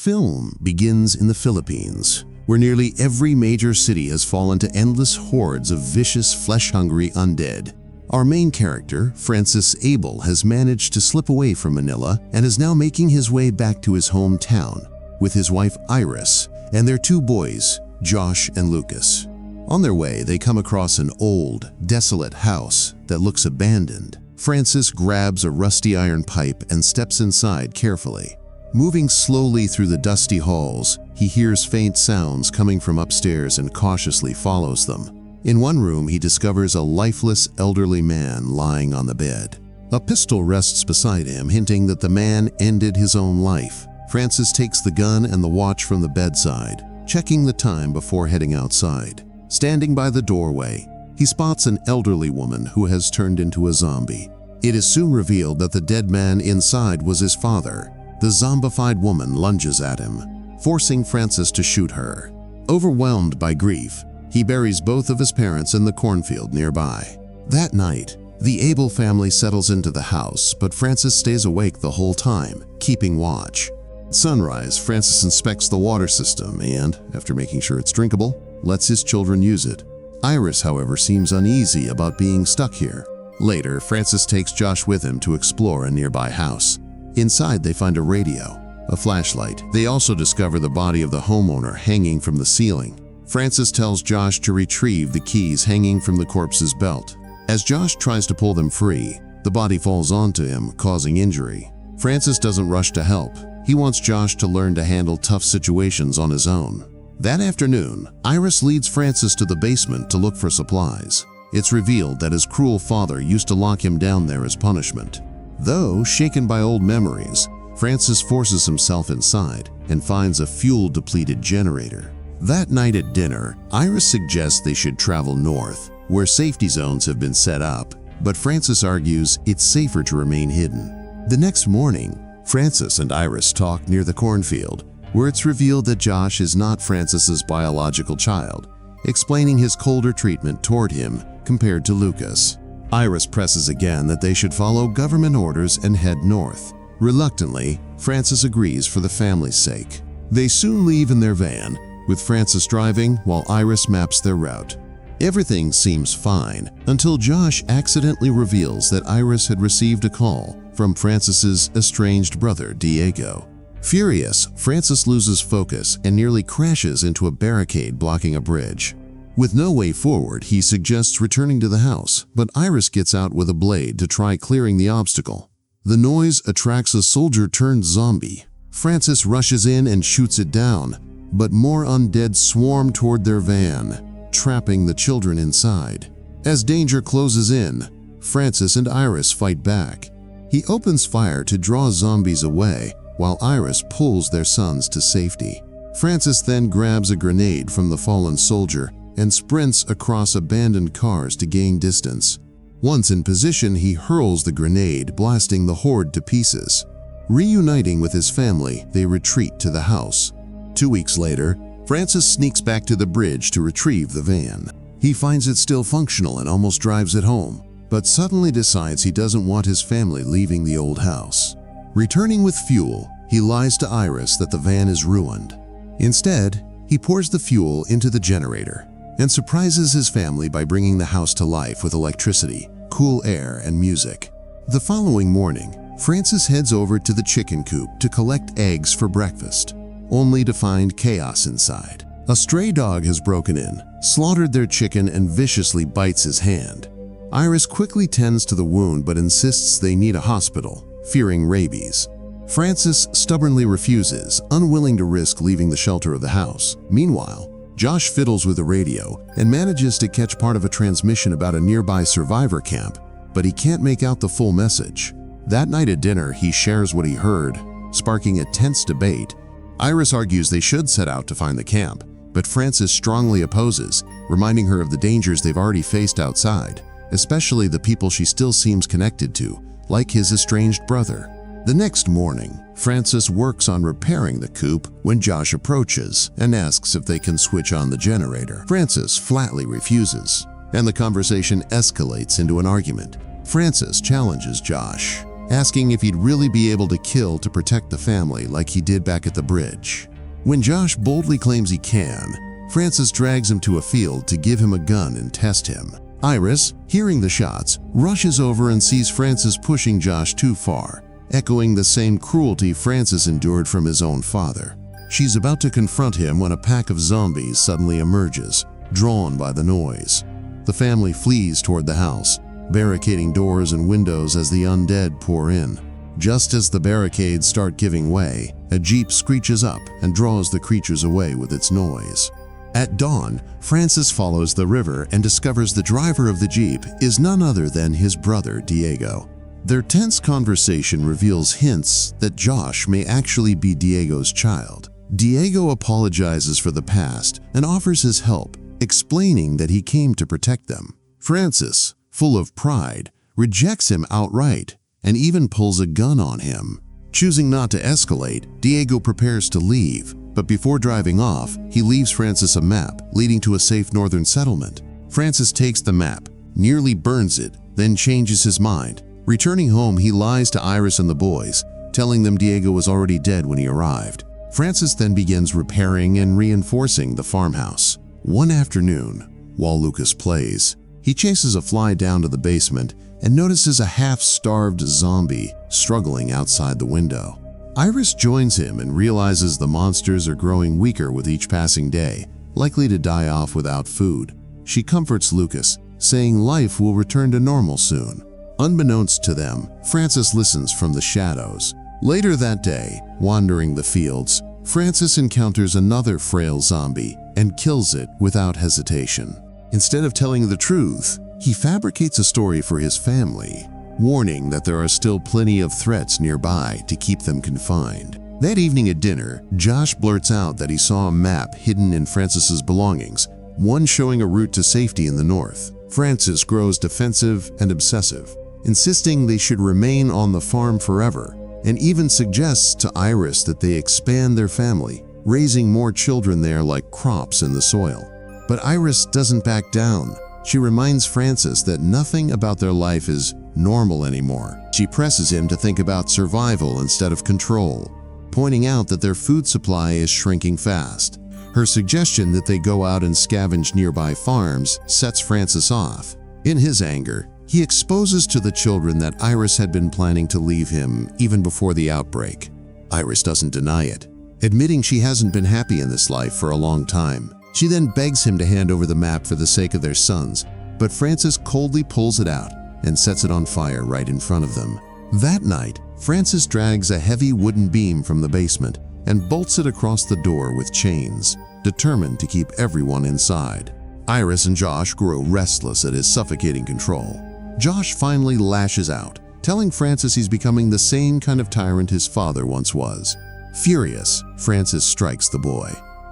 film begins in the Philippines, where nearly every major city has fallen to endless hordes of vicious, flesh-hungry undead. Our main character, Francis Abel, has managed to slip away from Manila and is now making his way back to his hometown with his wife Iris and their two boys, Josh and Lucas. On their way, they come across an old, desolate house that looks abandoned. Francis grabs a rusty iron pipe and steps inside carefully. Moving slowly through the dusty halls, he hears faint sounds coming from upstairs and cautiously follows them. In one room, he discovers a lifeless elderly man lying on the bed. A pistol rests beside him, hinting that the man ended his own life. Francis takes the gun and the watch from the bedside, checking the time before heading outside. Standing by the doorway, he spots an elderly woman who has turned into a zombie. It is soon revealed that the dead man inside was his father. The zombified woman lunges at him, forcing Francis to shoot her. Overwhelmed by grief, he buries both of his parents in the cornfield nearby. That night, the Abel family settles into the house, but Francis stays awake the whole time, keeping watch. At sunrise, Francis inspects the water system and, after making sure it's drinkable, lets his children use it. Iris, however, seems uneasy about being stuck here. Later, Francis takes Josh with him to explore a nearby house. Inside, they find a radio, a flashlight. They also discover the body of the homeowner hanging from the ceiling. Francis tells Josh to retrieve the keys hanging from the corpse's belt. As Josh tries to pull them free, the body falls onto him, causing injury. Francis doesn't rush to help. He wants Josh to learn to handle tough situations on his own. That afternoon, Iris leads Francis to the basement to look for supplies. It's revealed that his cruel father used to lock him down there as punishment. Though shaken by old memories, Francis forces himself inside and finds a fuel-depleted generator. That night at dinner, Iris suggests they should travel north, where safety zones have been set up, but Francis argues it's safer to remain hidden. The next morning, Francis and Iris talk near the cornfield, where it's revealed that Josh is not Francis's biological child, explaining his colder treatment toward him compared to Lucas. Iris presses again that they should follow government orders and head north. Reluctantly, Francis agrees for the family's sake. They soon leave in their van, with Francis driving while Iris maps their route. Everything seems fine until Josh accidentally reveals that Iris had received a call from Francis's estranged brother, Diego. Furious, Francis loses focus and nearly crashes into a barricade blocking a bridge. With no way forward, he suggests returning to the house, but Iris gets out with a blade to try clearing the obstacle. The noise attracts a soldier-turned-zombie. Francis rushes in and shoots it down, but more undead swarm toward their van, trapping the children inside. As danger closes in, Francis and Iris fight back. He opens fire to draw zombies away, while Iris pulls their sons to safety. Francis then grabs a grenade from the fallen soldier and sprints across abandoned cars to gain distance. Once in position, he hurls the grenade, blasting the horde to pieces. Reuniting with his family, they retreat to the house. 2 weeks later, Francis sneaks back to the bridge to retrieve the van. He finds it still functional and almost drives it home, but suddenly decides he doesn't want his family leaving the old house. Returning with fuel, he lies to Iris that the van is ruined. Instead, he pours the fuel into the generator and surprises his family by bringing the house to life with electricity, cool air, and music. The following morning, Francis heads over to the chicken coop to collect eggs for breakfast, only to find chaos inside. A stray dog has broken in, slaughtered their chicken, and viciously bites his hand. Iris quickly tends to the wound but insists they need a hospital, fearing rabies. Francis stubbornly refuses, unwilling to risk leaving the shelter of the house. Meanwhile, Josh fiddles with the radio and manages to catch part of a transmission about a nearby survivor camp, but he can't make out the full message. That night at dinner, he shares what he heard, sparking a tense debate. Iris argues they should set out to find the camp, but Francis strongly opposes, reminding her of the dangers they've already faced outside, especially the people she still seems connected to, like his estranged brother. The next morning, Francis works on repairing the coop when Josh approaches and asks if they can switch on the generator. Francis flatly refuses, and the conversation escalates into an argument. Francis challenges Josh, asking if he'd really be able to kill to protect the family like he did back at the bridge. When Josh boldly claims he can, Francis drags him to a field to give him a gun and test him. Iris, hearing the shots, rushes over and sees Francis pushing Josh too far, echoing the same cruelty Francis endured from his own father. She's about to confront him when a pack of zombies suddenly emerges, drawn by the noise. The family flees toward the house, barricading doors and windows as the undead pour in. Just as the barricades start giving way, a jeep screeches up and draws the creatures away with its noise. At dawn, Francis follows the river and discovers the driver of the jeep is none other than his brother Diego. Their tense conversation reveals hints that Josh may actually be Diego's child. Diego apologizes for the past and offers his help, explaining that he came to protect them. Francis, full of pride, rejects him outright and even pulls a gun on him. Choosing not to escalate, Diego prepares to leave, but before driving off, he leaves Francis a map leading to a safe northern settlement. Francis takes the map, nearly burns it, then changes his mind. Returning home, he lies to Iris and the boys, telling them Diego was already dead when he arrived. Francis then begins repairing and reinforcing the farmhouse. One afternoon, while Lucas plays, he chases a fly down to the basement and notices a half-starved zombie struggling outside the window. Iris joins him and realizes the monsters are growing weaker with each passing day, likely to die off without food. She comforts Lucas, saying life will return to normal soon. Unbeknownst to them, Francis listens from the shadows. Later that day, wandering the fields, Francis encounters another frail zombie and kills it without hesitation. Instead of telling the truth, he fabricates a story for his family, warning that there are still plenty of threats nearby to keep them confined. That evening at dinner, Josh blurts out that he saw a map hidden in Francis's belongings, one showing a route to safety in the north. Francis grows defensive and obsessive, insisting they should remain on the farm forever, and even suggests to Iris that they expand their family, raising more children there like crops in the soil. But Iris doesn't back down. She reminds Francis that nothing about their life is normal anymore. She presses him to think about survival instead of control, pointing out that their food supply is shrinking fast. Her suggestion that they go out and scavenge nearby farms sets Francis off. In his anger, he exposes to the children that Iris had been planning to leave him even before the outbreak. Iris doesn't deny it, admitting she hasn't been happy in this life for a long time. She then begs him to hand over the map for the sake of their sons, but Francis coldly pulls it out and sets it on fire right in front of them. That night, Francis drags a heavy wooden beam from the basement and bolts it across the door with chains, determined to keep everyone inside. Iris and Josh grow restless at his suffocating control. Josh finally lashes out, telling Francis he's becoming the same kind of tyrant his father once was. Furious, Francis strikes the boy.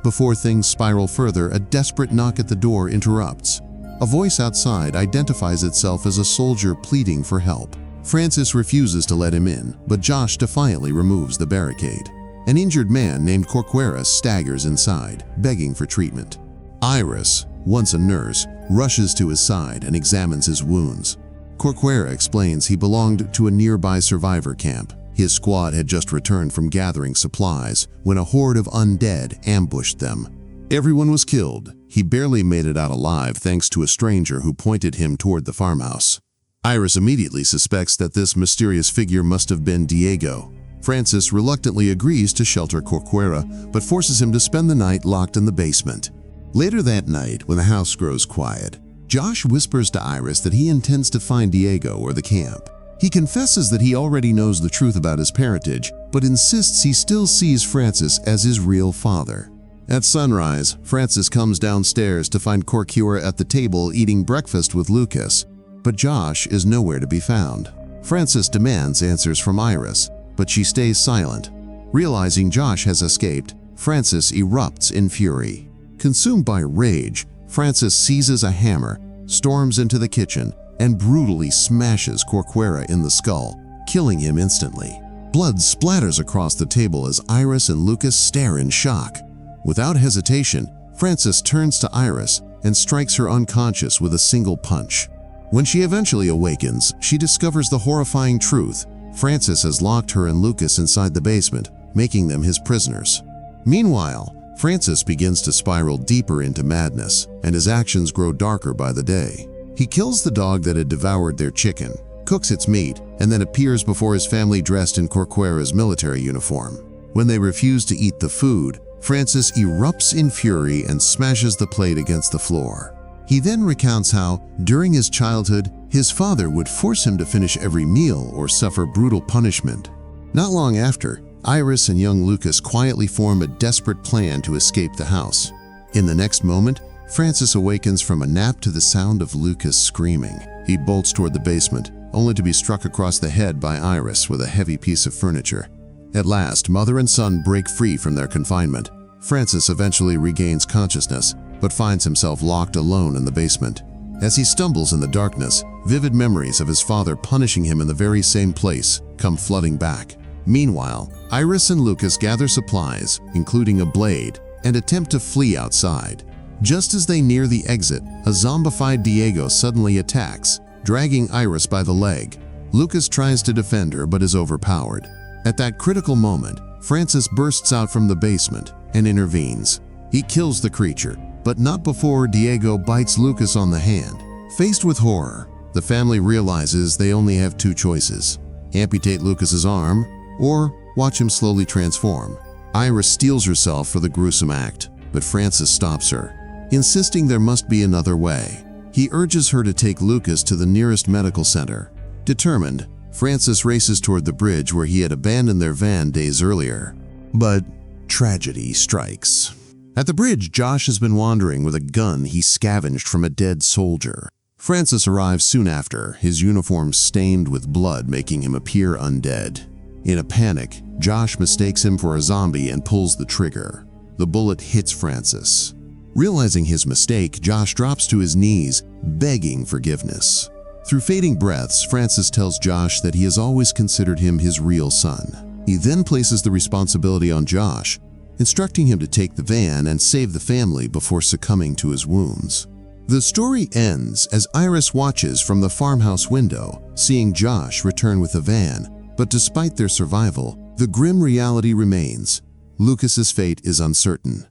Before things spiral further, a desperate knock at the door interrupts. A voice outside identifies itself as a soldier pleading for help. Francis refuses to let him in, but Josh defiantly removes the barricade. An injured man named Corcuera staggers inside, begging for treatment. Iris, once a nurse, rushes to his side and examines his wounds. Corcuera explains he belonged to a nearby survivor camp. His squad had just returned from gathering supplies when a horde of undead ambushed them. Everyone was killed. He barely made it out alive thanks to a stranger who pointed him toward the farmhouse. Iris immediately suspects that this mysterious figure must have been Diego. Francis reluctantly agrees to shelter Corcuera, but forces him to spend the night locked in the basement. Later that night, when the house grows quiet, Josh whispers to Iris that he intends to find Diego or the camp. He confesses that he already knows the truth about his parentage, but insists he still sees Francis as his real father. At sunrise, Francis comes downstairs to find Corcuera at the table eating breakfast with Lucas, but Josh is nowhere to be found. Francis demands answers from Iris, but she stays silent. Realizing Josh has escaped, Francis erupts in fury. Consumed by rage, Francis seizes a hammer, storms into the kitchen, and brutally smashes Corcuera in the skull, killing him instantly. Blood splatters across the table as Iris and Lucas stare in shock. Without hesitation, Francis turns to Iris and strikes her unconscious with a single punch. When she eventually awakens, she discovers the horrifying truth. Francis has locked her and Lucas inside the basement, making them his prisoners. Meanwhile, Francis begins to spiral deeper into madness, and his actions grow darker by the day. He kills the dog that had devoured their chicken, cooks its meat, and then appears before his family dressed in Corcuera's military uniform. When they refuse to eat the food, Francis erupts in fury and smashes the plate against the floor. He then recounts how, during his childhood, his father would force him to finish every meal or suffer brutal punishment. Not long after, Iris and young Lucas quietly form a desperate plan to escape the house. In the next moment, Francis awakens from a nap to the sound of Lucas screaming. He bolts toward the basement, only to be struck across the head by Iris with a heavy piece of furniture. At last, mother and son break free from their confinement. Francis eventually regains consciousness, but finds himself locked alone in the basement. As he stumbles in the darkness, vivid memories of his father punishing him in the very same place come flooding back. Meanwhile, Iris and Lucas gather supplies, including a blade, and attempt to flee outside. Just as they near the exit, a zombified Diego suddenly attacks, dragging Iris by the leg. Lucas tries to defend her but is overpowered. At that critical moment, Francis bursts out from the basement and intervenes. He kills the creature, but not before Diego bites Lucas on the hand. Faced with horror, the family realizes they only have two choices: amputate Lucas's arm or watch him slowly transform. Iris steels herself for the gruesome act, but Francis stops her, insisting there must be another way. He urges her to take Lucas to the nearest medical center. Determined, Francis races toward the bridge where he had abandoned their van days earlier. But tragedy strikes. At the bridge, Josh has been wandering with a gun he scavenged from a dead soldier. Francis arrives soon after, his uniform stained with blood making him appear undead. In a panic, Josh mistakes him for a zombie and pulls the trigger. The bullet hits Francis. Realizing his mistake, Josh drops to his knees, begging forgiveness. Through fading breaths, Francis tells Josh that he has always considered him his real son. He then places the responsibility on Josh, instructing him to take the van and save the family before succumbing to his wounds. The story ends as Iris watches from the farmhouse window, seeing Josh return with the van, but despite their survival, the grim reality remains. Lucas's fate is uncertain.